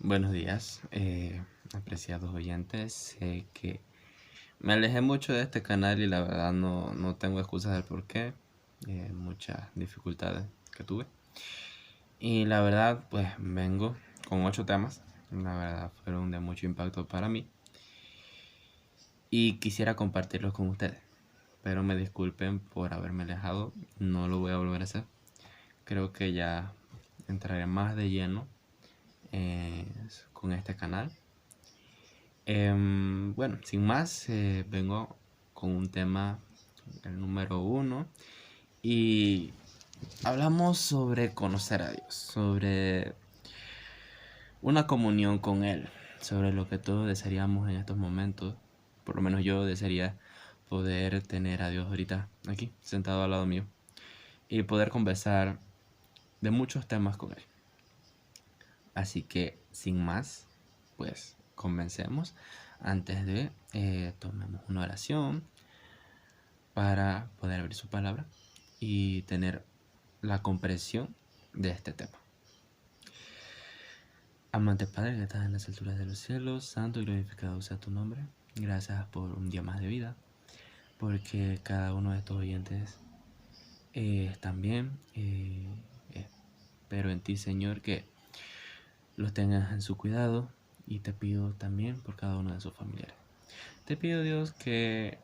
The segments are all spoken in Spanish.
Buenos días, apreciados oyentes. Sé que me alejé mucho de este canal y la verdad no tengo excusas del por qué. Muchas dificultades que tuve. Y la verdad, pues vengo con 8 temas. La verdad, fueron de mucho impacto para mí. Y quisiera compartirlos con ustedes. Pero me disculpen por haberme alejado. No lo voy a volver a hacer. Creo que ya entraré más de lleno con este canal. Bueno, sin más, vengo con un tema, el número 1, y hablamos sobre conocer a Dios, sobre una comunión con Él, sobre lo que todos desearíamos en estos momentos. Por lo menos yo desearía poder tener a Dios ahorita aquí, sentado al lado mío, y poder conversar de muchos temas con Él. Así que, sin más, pues comencemos. Antes de tomemos una oración para poder abrir su palabra y tener la comprensión de este tema. Amante Padre que estás en las alturas de los cielos, santo y glorificado sea tu nombre. Gracias por un día más de vida, porque cada uno de estos oyentes están bien. Espero en ti, Señor, que los tengas en su cuidado, y te pido también por cada uno de sus familiares. Te pido, Dios, que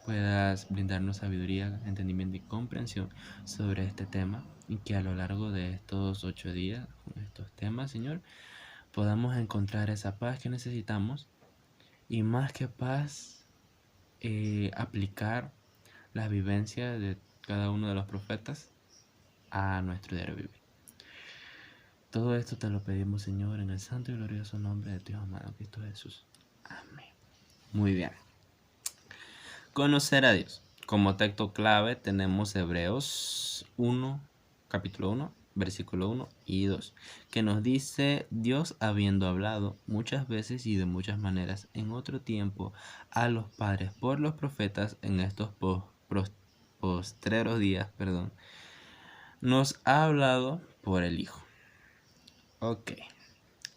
puedas brindarnos sabiduría, entendimiento y comprensión sobre este tema, y que a lo largo de estos 8 días, con estos temas, Señor, podamos encontrar esa paz que necesitamos, y más que paz, aplicar las vivencias de cada uno de los profetas a nuestro diario vivir. Todo esto te lo pedimos, Señor, en el santo y glorioso nombre de tu Hijo amado Cristo Jesús. Amén. Muy bien. Conocer a Dios. Como texto clave tenemos Hebreos 1, capítulo 1, versículo 1 y 2, que nos dice: Dios, habiendo hablado muchas veces y de muchas maneras en otro tiempo a los padres por los profetas, en estos postreros días, nos ha hablado por el Hijo. Ok,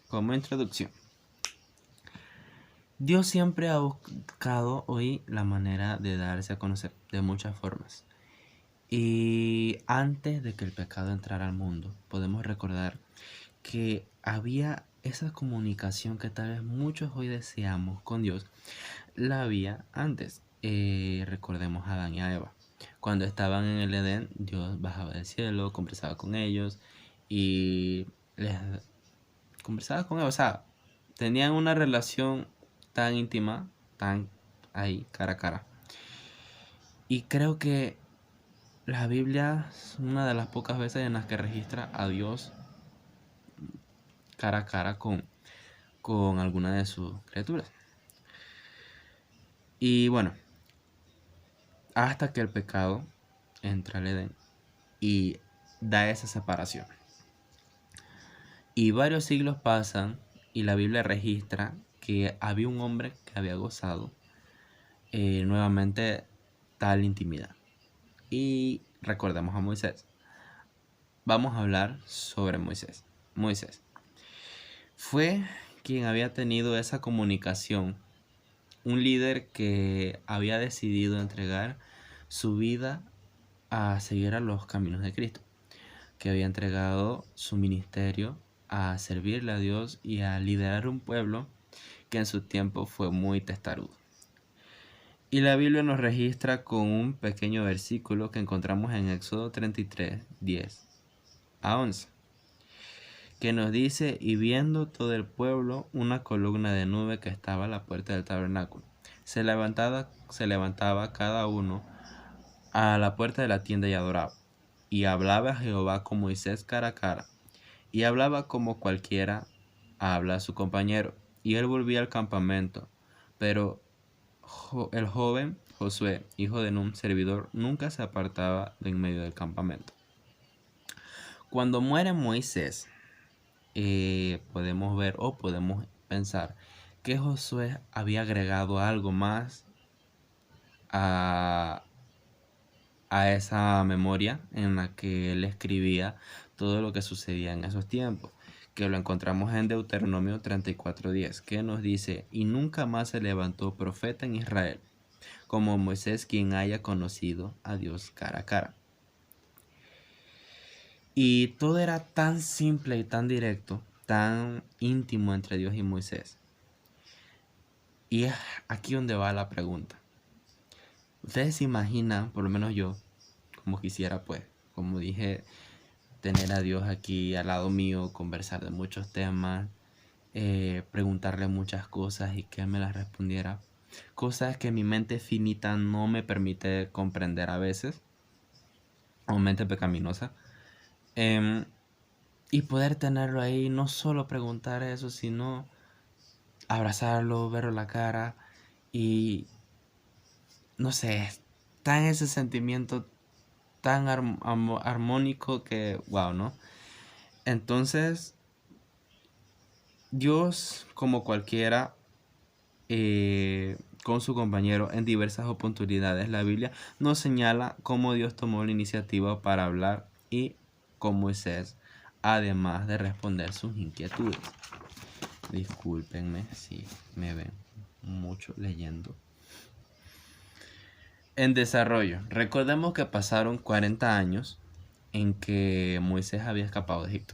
como introducción. Dios siempre ha buscado hoy la manera de darse a conocer de muchas formas. Y antes de que el pecado entrara al mundo, podemos recordar que había esa comunicación que tal vez muchos hoy deseamos con Dios. La había antes. Recordemos a Adán y a Eva. Cuando estaban en el Edén, Dios bajaba del cielo, conversaba con ellos y les conversaba con ellos. O sea, tenían una relación tan íntima, tan ahí, cara a cara. Y creo que la Biblia es una de las pocas veces en las que registra a Dios cara a cara con alguna de sus criaturas. Y bueno, hasta que el pecado entra al Edén y da esa separación. Y varios siglos pasan y la Biblia registra que había un hombre que había gozado nuevamente tal intimidad. Y recordemos a Moisés. Vamos a hablar sobre Moisés. Moisés fue quien había tenido esa comunicación, un líder que había decidido entregar su vida a seguir a los caminos de Cristo, que había entregado su ministerio a servirle a Dios y a liderar un pueblo que en su tiempo fue muy testarudo. Y la Biblia nos registra con un pequeño versículo que encontramos en Éxodo 33, 10 a 11, que nos dice: y viendo todo el pueblo una columna de nube que estaba a la puerta del tabernáculo, se levantaba cada uno a la puerta de la tienda y adoraba. Y hablaba a Jehová con Moisés cara a cara, y hablaba como cualquiera habla a su compañero. Y él volvía al campamento, pero el joven Josué, hijo de Nun, servidor, nunca se apartaba de en medio del campamento. Cuando muere Moisés, podemos ver o podemos pensar que Josué había agregado algo más a esa memoria en la que él escribía todo lo que sucedía en esos tiempos. que lo encontramos en Deuteronomio 34:10, que nos dice: y nunca más se levantó profeta en Israel, como Moisés, quien haya conocido a Dios cara a cara. Y todo era tan simple y tan directo, tan íntimo entre Dios y Moisés. Y es aquí donde va la pregunta. ¿Ustedes se imaginan, por lo menos yo, como quisiera, pues, como dije, tener a Dios aquí al lado mío, conversar de muchos temas, preguntarle muchas cosas y que Él me las respondiera? Cosas que mi mente finita no me permite comprender a veces, o mente pecaminosa. Y poder tenerlo ahí, no solo preguntar eso, sino abrazarlo, verlo la cara y, no sé, tan ese sentimiento tan armónico que, wow, ¿no? Entonces, Dios, como cualquiera, con su compañero en diversas oportunidades, la Biblia nos señala cómo Dios tomó la iniciativa para hablar y con Moisés, además de responder sus inquietudes. Discúlpenme si me ven mucho leyendo. En desarrollo, recordemos que pasaron 40 años en que Moisés había escapado de Egipto.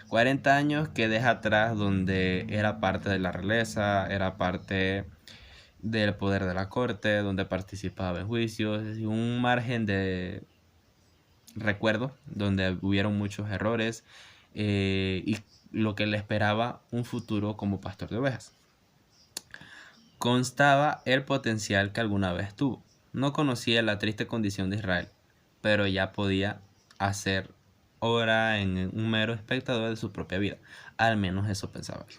40 años que deja atrás donde era parte de la realeza, era parte del poder de la corte, donde participaba en juicios, y un margen de recuerdo donde hubieron muchos errores y lo que le esperaba un futuro como pastor de ovejas. Constaba el potencial que alguna vez tuvo. No conocía la triste condición de Israel, pero ya podía hacer obra en un mero espectador de su propia vida. Al menos eso pensaba él.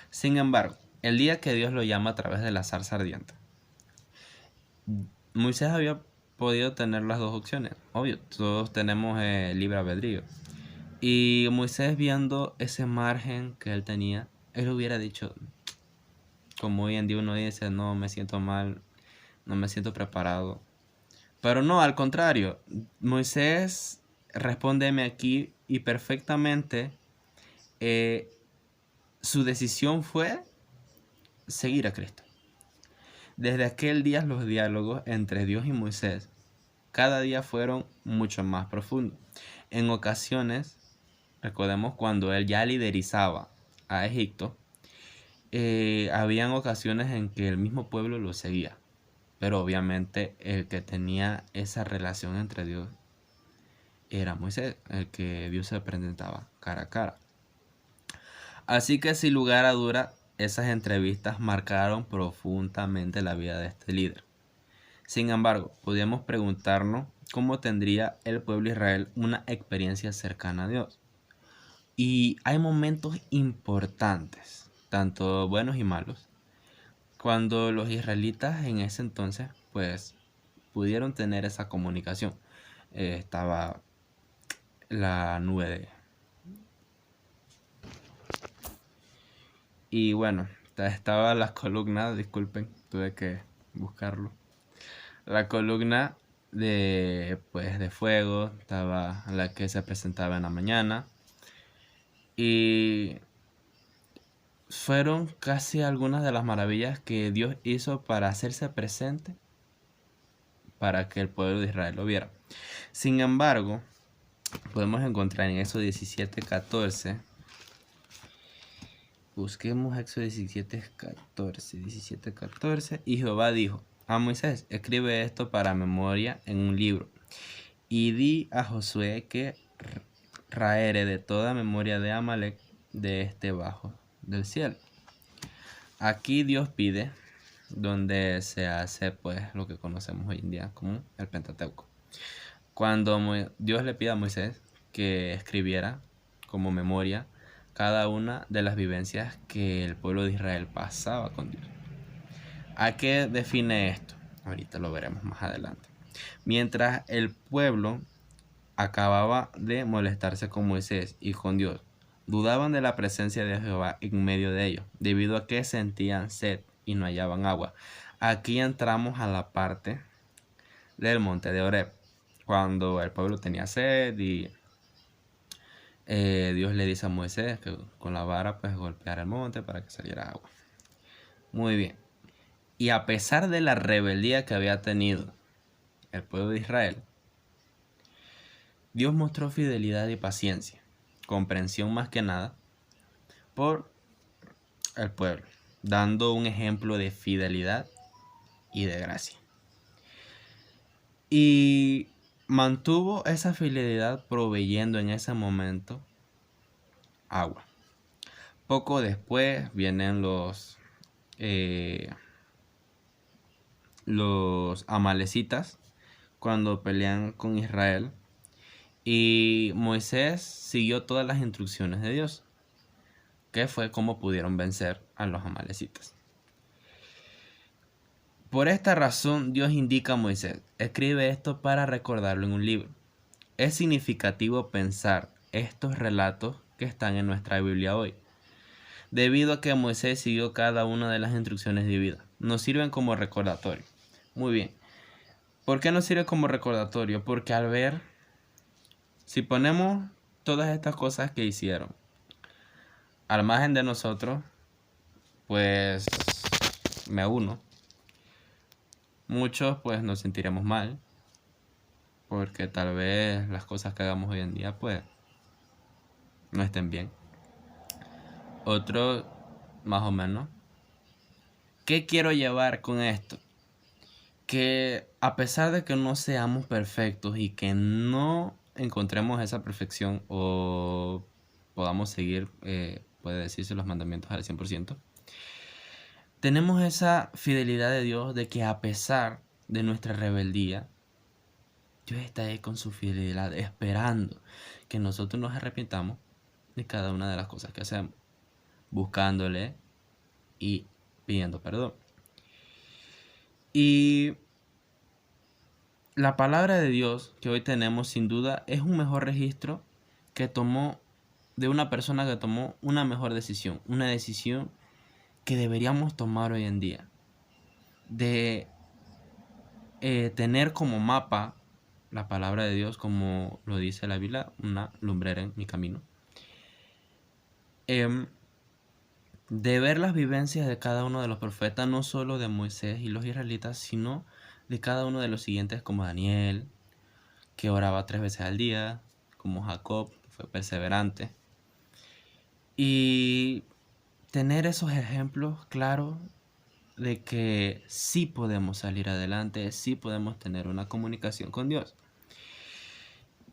Sin embargo, el día que Dios lo llama a través de la zarza ardiente, Moisés había podido tener las dos opciones. Obvio, todos tenemos libre albedrío. Y Moisés, viendo ese margen que él tenía, él hubiera dicho, como hoy en día uno dice, no, me siento mal, no me siento preparado. Pero no, al contrario, Moisés, respóndeme aquí, y perfectamente su decisión fue seguir a Cristo. Desde aquel día los diálogos entre Dios y Moisés cada día fueron mucho más profundos. En ocasiones, recordemos cuando él ya liderizaba a Egipto, habían ocasiones en que el mismo pueblo lo seguía. Pero obviamente el que tenía esa relación entre Dios era Moisés, el que Dios se presentaba cara a cara. Así que sin lugar a duda, esas entrevistas marcaron profundamente la vida de este líder. Sin embargo, podríamos preguntarnos cómo tendría el pueblo de Israel una experiencia cercana a Dios. Y hay momentos importantes, tanto buenos y malos, cuando los israelitas en ese entonces, pues, pudieron tener esa comunicación. Estaba la nube de... Y bueno, estaba la columna, disculpen, tuve que buscarlo. La columna de, pues, de fuego, estaba la que se presentaba en la mañana. Y fueron casi algunas de las maravillas que Dios hizo para hacerse presente para que el pueblo de Israel lo viera. Sin embargo, podemos encontrar en Éxodo 17:14. Busquemos Éxodo 17:14. Y Jehová dijo a Moisés: escribe esto para memoria en un libro, y di a Josué que raere de toda memoria de Amalek de este bajo del cielo. Aquí Dios pide, donde se hace pues lo que conocemos hoy en día como el Pentateuco. Cuando Dios le pide a Moisés que escribiera como memoria cada una de las vivencias que el pueblo de Israel pasaba con Dios. ¿A qué define esto? Ahorita lo veremos más adelante. Mientras el pueblo acababa de molestarse con Moisés y con Dios, dudaban de la presencia de Jehová en medio de ellos, debido a que sentían sed y no hallaban agua. Aquí entramos a la parte del monte de Horeb, cuando el pueblo tenía sed y Dios le dice a Moisés que con la vara pues golpeara el monte para que saliera agua. Muy bien. Y a pesar de la rebeldía que había tenido el pueblo de Israel, Dios mostró fidelidad y paciencia, comprensión más que nada, por el pueblo, dando un ejemplo de fidelidad y de gracia. Y mantuvo esa fidelidad proveyendo en ese momento agua. Poco después vienen los amalecitas cuando pelean con Israel, y Moisés siguió todas las instrucciones de Dios, que fue como pudieron vencer a los amalecitas. Por esta razón Dios indica a Moisés: escribe esto para recordarlo en un libro. Es significativo pensar estos relatos que están en nuestra Biblia hoy, debido a que Moisés siguió cada una de las instrucciones divinas. Nos sirven como recordatorio. Muy bien. ¿Por qué nos sirve como recordatorio? Porque al ver, si ponemos todas estas cosas que hicieron al margen de nosotros, pues me uno. Muchos pues nos sentiremos mal, porque tal vez las cosas que hagamos hoy en día pues no estén bien. Otros más o menos. ¿Qué quiero llevar con esto? Que a pesar de que no seamos perfectos y que no encontremos esa perfección o podamos seguir, puede decirse, los mandamientos al 100%, tenemos esa fidelidad de Dios, de que a pesar de nuestra rebeldía, Dios está ahí con su fidelidad, esperando que nosotros nos arrepintamos de cada una de las cosas que hacemos, buscándole y pidiendo perdón. Y la palabra de Dios que hoy tenemos, sin duda, es un mejor registro que tomó de una persona que tomó una mejor decisión, una decisión que deberíamos tomar hoy en día, de tener como mapa la palabra de Dios, como lo dice la Biblia, una lumbrera en mi camino, de ver las vivencias de cada uno de los profetas, no solo de Moisés y los israelitas, sino de cada uno de los siguientes, como Daniel, que oraba 3 veces al día, como Jacob, que fue perseverante, y tener esos ejemplos claros de que sí podemos salir adelante, sí podemos tener una comunicación con Dios.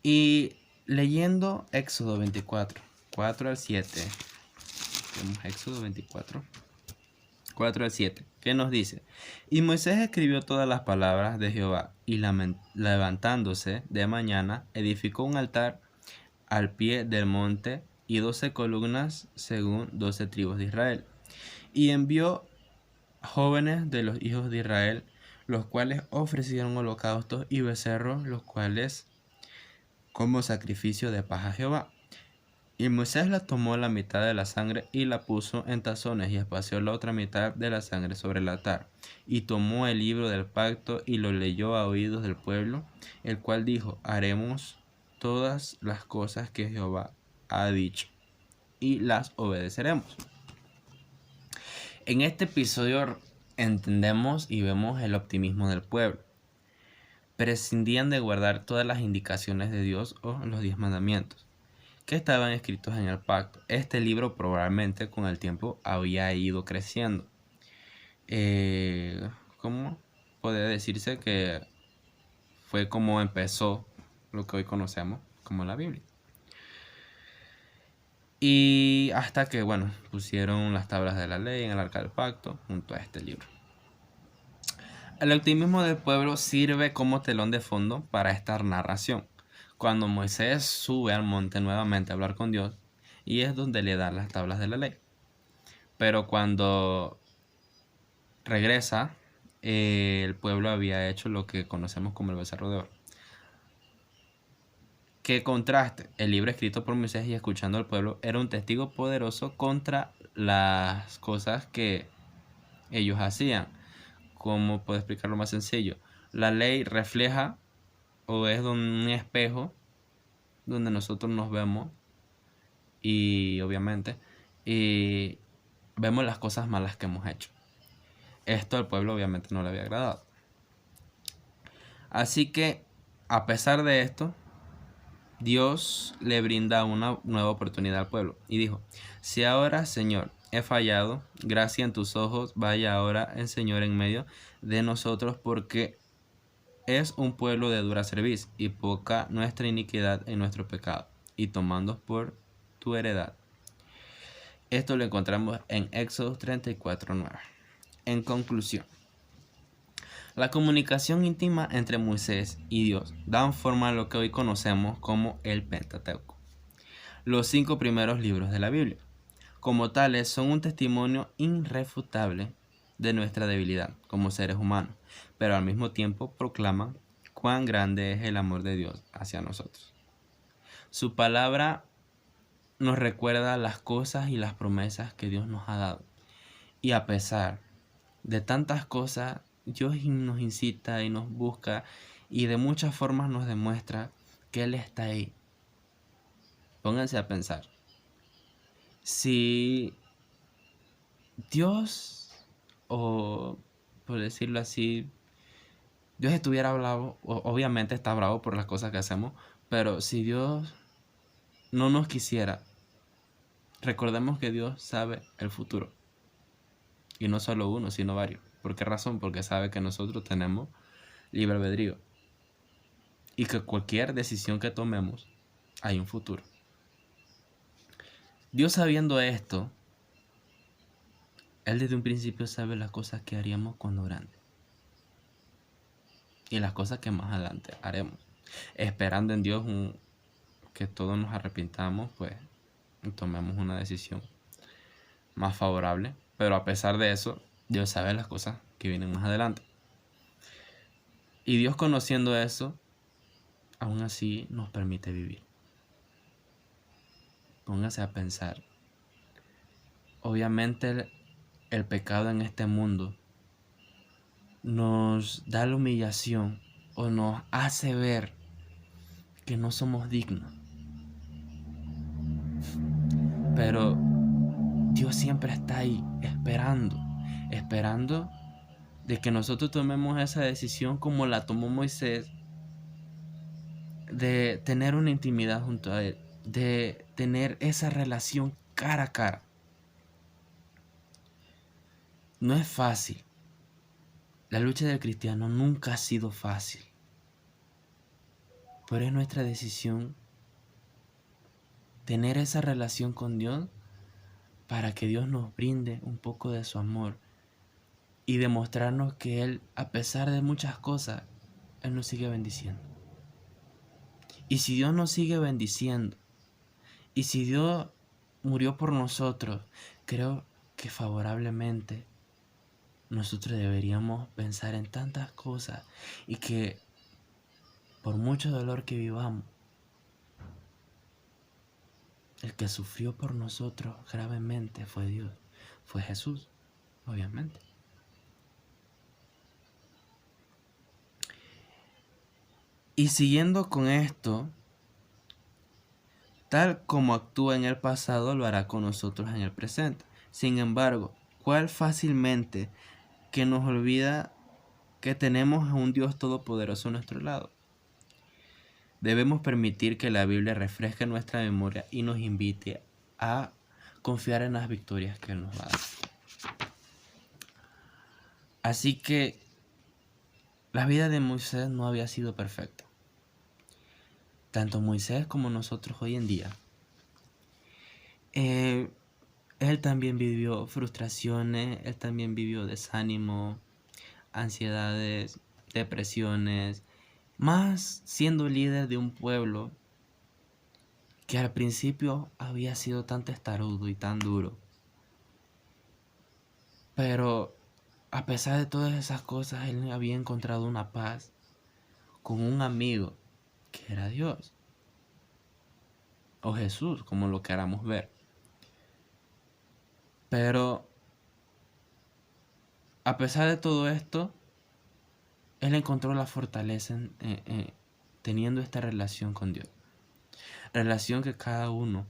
Y leyendo Éxodo 24, 4 al 7, tenemos Éxodo 24, 4 al 7, que nos dice: y Moisés escribió todas las palabras de Jehová, y levantándose de mañana, edificó un altar al pie del monte y 12 columnas según 12 tribus de Israel. Y envió jóvenes de los hijos de Israel, los cuales ofrecieron holocaustos y becerros, los cuales como sacrificio de paz a Jehová. Y Moisés la tomó la mitad de la sangre y la puso en tazones, y espació la otra mitad de la sangre sobre el altar. Y tomó el libro del pacto y lo leyó a oídos del pueblo, el cual dijo: haremos todas las cosas que Jehová ha dicho, y las obedeceremos. En este episodio entendemos y vemos el optimismo del pueblo. Prescindían de guardar todas las indicaciones de Dios o los 10 mandamientos que estaban escritos en el pacto. Este libro probablemente con el tiempo había ido creciendo. ¿Cómo puede decirse que fue como empezó lo que hoy conocemos como la Biblia? Y hasta que, bueno, pusieron las tablas de la ley en el arca del pacto junto a este libro. El optimismo del pueblo sirve como telón de fondo para esta narración. Cuando Moisés sube al monte nuevamente a hablar con Dios, y es donde le dan las tablas de la ley. Pero cuando regresa, el pueblo había hecho lo que conocemos como el becerro de oro. ¿Qué contraste? El libro escrito por Moisés y escuchando al pueblo era un testigo poderoso contra las cosas que ellos hacían. ¿Cómo puedo explicarlo más sencillo? La ley refleja o es un espejo donde nosotros nos vemos y obviamente y vemos las cosas malas que hemos hecho. Esto al pueblo obviamente no le había agradado. Así que, a pesar de esto, Dios le brinda una nueva oportunidad al pueblo y dijo: si ahora, Señor, he fallado, gracia en tus ojos, vaya ahora el Señor en medio de nosotros, porque es un pueblo de dura cerviz y poca nuestra iniquidad en nuestro pecado, y tomando por tu heredad. Esto lo encontramos en Éxodo 34:9. En conclusión, la comunicación íntima entre Moisés y Dios dan forma a lo que hoy conocemos como el Pentateuco, los 5 primeros libros de la Biblia. Como tales, son un testimonio irrefutable de nuestra debilidad como seres humanos, pero al mismo tiempo proclaman cuán grande es el amor de Dios hacia nosotros. Su palabra nos recuerda las cosas y las promesas que Dios nos ha dado. Y a pesar de tantas cosas, Dios nos incita y nos busca y de muchas formas nos demuestra que Él está ahí. Pónganse a pensar. Si Dios, o por decirlo así, Dios estuviera bravo, obviamente está bravo por las cosas que hacemos, pero si Dios no nos quisiera, recordemos que Dios sabe el futuro. Y no solo uno, sino varios. ¿Por qué razón? Porque sabe que nosotros tenemos libre albedrío. Y que cualquier decisión que tomemos, hay un futuro. Dios, sabiendo esto, Él desde un principio sabe las cosas que haríamos cuando grande. Y las cosas que más adelante haremos. Esperando en Dios que todos nos arrepintamos, pues tomemos una decisión más favorable. Pero a pesar de eso, Dios sabe las cosas que vienen más adelante. Y Dios, conociendo eso, aún así nos permite vivir. Póngase a pensar. Obviamente el pecado en este mundo nos da la humillación o nos hace ver que no somos dignos. Pero Dios siempre está ahí esperando de que nosotros tomemos esa decisión como la tomó Moisés, de tener una intimidad junto a Él, de tener esa relación cara a cara. No es fácil. La lucha del cristiano nunca ha sido fácil. Pero es nuestra decisión tener esa relación con Dios para que Dios nos brinde un poco de su amor y demostrarnos que Él, a pesar de muchas cosas, Él nos sigue bendiciendo. Y si Dios nos sigue bendiciendo, y si Dios murió por nosotros, creo que favorablemente nosotros deberíamos pensar en tantas cosas y que por mucho dolor que vivamos, el que sufrió por nosotros gravemente fue Dios, fue Jesús, obviamente. Y siguiendo con esto, tal como actúa en el pasado, lo hará con nosotros en el presente. Sin embargo, ¿cuál fácilmente que nos olvida que tenemos a un Dios todopoderoso a nuestro lado? Debemos permitir que la Biblia refresque nuestra memoria y nos invite a confiar en las victorias que Él nos va a dar. Así que la vida de Moisés no había sido perfecta. Tanto Moisés como nosotros hoy en día. Él también vivió frustraciones, él también vivió desánimo, ansiedades, depresiones, más siendo líder de un pueblo que al principio había sido tan testarudo y tan duro. Pero a pesar de todas esas cosas, él había encontrado una paz con un amigo que era Dios, o Jesús, como lo queramos ver. Pero a pesar de todo esto, él encontró la fortaleza teniendo esta relación con Dios. Relación que cada uno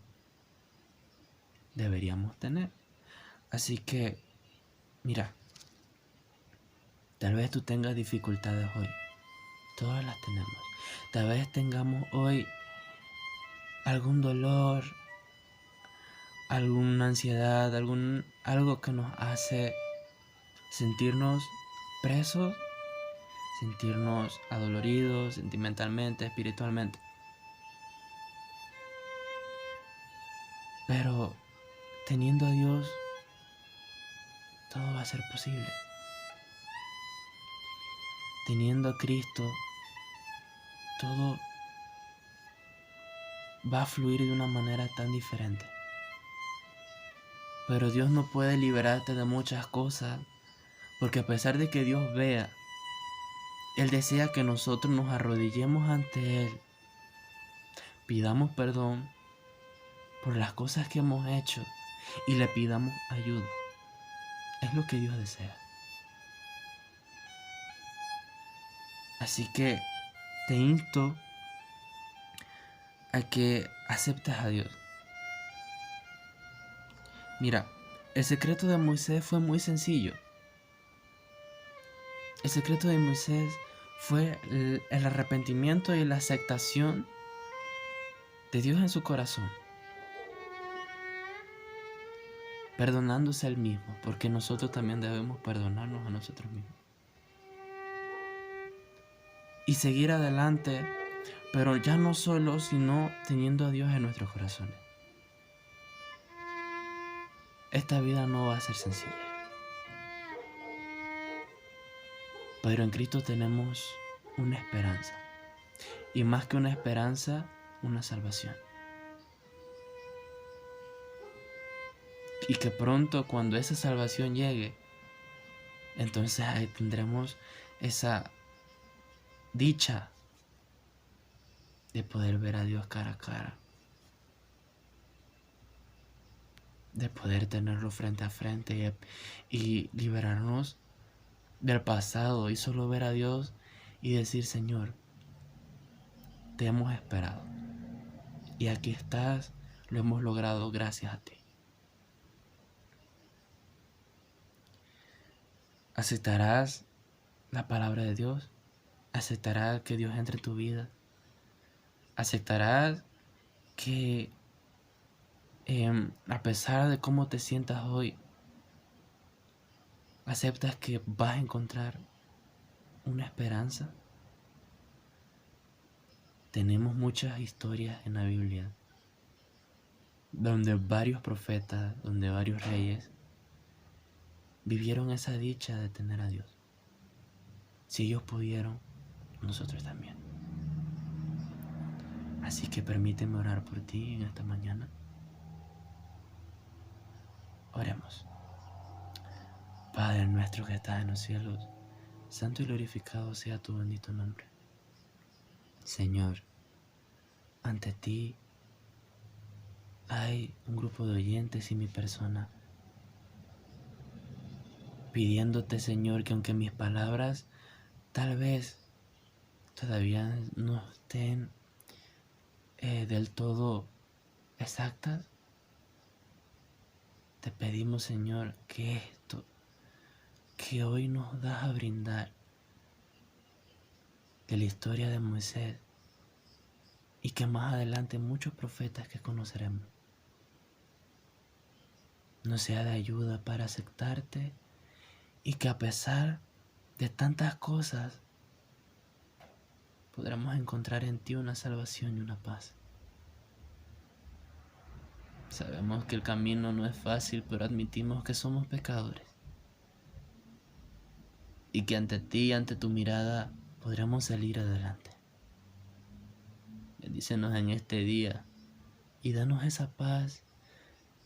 deberíamos tener. Así que, mira, tal vez tú tengas dificultades hoy. Todas las tenemos. Tal vez tengamos hoy algún dolor, alguna ansiedad, algo que nos hace sentirnos presos, sentirnos adoloridos sentimentalmente, espiritualmente. Pero teniendo a Dios, todo va a ser posible. Teniendo a Cristo, todo va a fluir de una manera tan diferente. Pero Dios no puede liberarte de muchas cosas, porque a pesar de que Dios vea, Él desea que nosotros nos arrodillemos ante Él, pidamos perdón por las cosas que hemos hecho y le pidamos ayuda. Es lo que Dios desea. Así que te insto a que aceptes a Dios. Mira, el secreto de Moisés fue muy sencillo. El secreto de Moisés fue el arrepentimiento y la aceptación de Dios en su corazón, perdonándose a él mismo, porque nosotros también debemos perdonarnos a nosotros mismos. Y seguir adelante, pero ya no solo, sino teniendo a Dios en nuestros corazones. Esta vida no va a ser sencilla, pero en Cristo tenemos una esperanza. Y más que una esperanza, una salvación. Y que pronto, cuando esa salvación llegue, entonces ahí tendremos esa dicha de poder ver a Dios cara a cara, de poder tenerlo frente a frente y liberarnos del pasado y solo ver a Dios y decir: Señor, te hemos esperado y aquí estás, lo hemos logrado gracias a ti. ¿Aceptarás la palabra de Dios? ¿Aceptarás que Dios entre en tu vida? ¿Aceptarás que a pesar de cómo te sientas hoy, aceptas que vas a encontrar una esperanza? Tenemos muchas historias en la Biblia donde varios profetas, donde varios reyes vivieron esa dicha de tener a Dios. Si ellos pudieron, nosotros también. Así que permíteme orar por ti en esta mañana. Oremos. Padre nuestro que estás en los cielos, santo y glorificado sea tu bendito nombre. Señor, ante ti hay un grupo de oyentes y mi persona, pidiéndote, Señor, que aunque mis palabras tal vez todavía no estén del todo exactas, te pedimos, Señor, que esto que hoy nos das a brindar de la historia de Moisés y que más adelante muchos profetas que conoceremos nos sea de ayuda para aceptarte, y que a pesar de tantas cosas podremos encontrar en ti una salvación y una paz. Sabemos que el camino no es fácil, pero admitimos que somos pecadores y que ante ti, ante tu mirada, podremos salir adelante. Bendícenos en este día y danos esa paz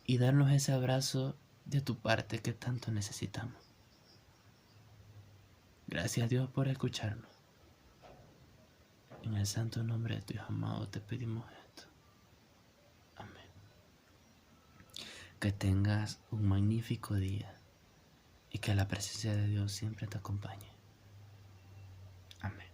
y darnos ese abrazo de tu parte que tanto necesitamos. Gracias, Dios, por escucharnos. En el santo nombre de tu Hijo amado te pedimos esto. Amén. Que tengas un magnífico día y que la presencia de Dios siempre te acompañe. Amén.